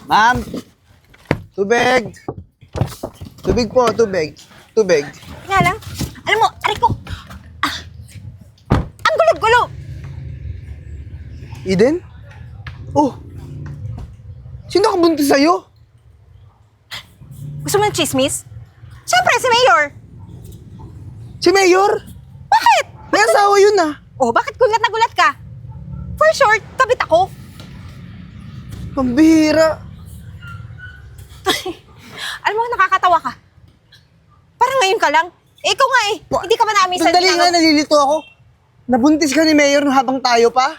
Ma'am! Tubig! Tubig po, tubig. Tubig. Nga lang. Alam mo, aray ko. Ang gulo-gulo. Eden? Oh! Sino kabuntis sa'yo? Gusto mo ng chismis? Siyempre, si Mayor. Si Mayor? Bakit? May asawa yun ah. Oh, bakit gulat na gulat ka? For short, kabit ako. Pambihira. Alam mo, nakakatawa ka. Parang ngayon ka lang. Eh, ikaw nga eh. Hindi ka ba namin sa... Sandali nga, nalilito ako. Nabuntis ka ni Mayor habang tayo pa?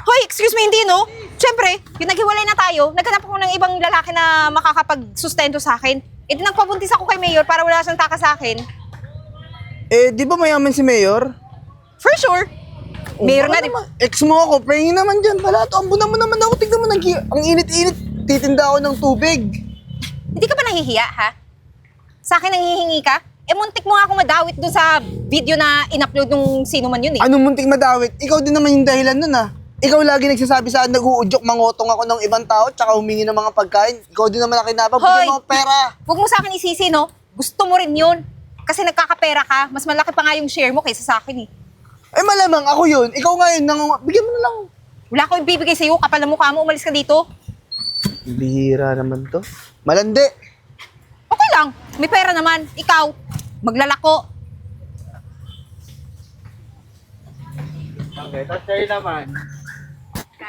Hoy, excuse me, hindi no? Siyempre, yung naghiwalay na tayo, naghanap ako ng ibang lalaki na makakapag-sustento sa akin. Eh, di nagpabuntis ako kay Mayor para wala siyang taka sa akin. Eh, di ba mayaman si Mayor? For sure. Mayor baka nga, di ba? naman, ex mo ako, praying naman dyan pala. Ambunan mo naman ako, tignan mo, ang init-init. Titinda ako ng tubig. Hindi ka ba nahihiya, ha? Sa akin nanghihingi ka? Eh, muntik mo nga akong madawit dun sa video na in-upload nung sino man yun eh. Anong munting madawit? Ikaw din naman yung dahilan nun ah. Ikaw lagi nagsasabi sa akin, nag-uudyok, mangotong ako ng ibang tao, tsaka humingi ng mga pagkain. Ikaw din naman nakinabang, bigyan mo ako pera. Huwag mo sa akin isisi, no? Gusto mo rin yun. Kasi nagkakapera ka, mas malaki pa nga yung share mo kaysa sa akin eh. Eh malamang ako yun, ikaw nga yun, bigyan mo na lang. Wala akong ibibigay sa'yo, kapal na mukha mo, umalis ka dito. Bihira naman to. Malandi. Okay lang, may pera naman. Ikaw, maglalako. Okay, tapos kayo naman.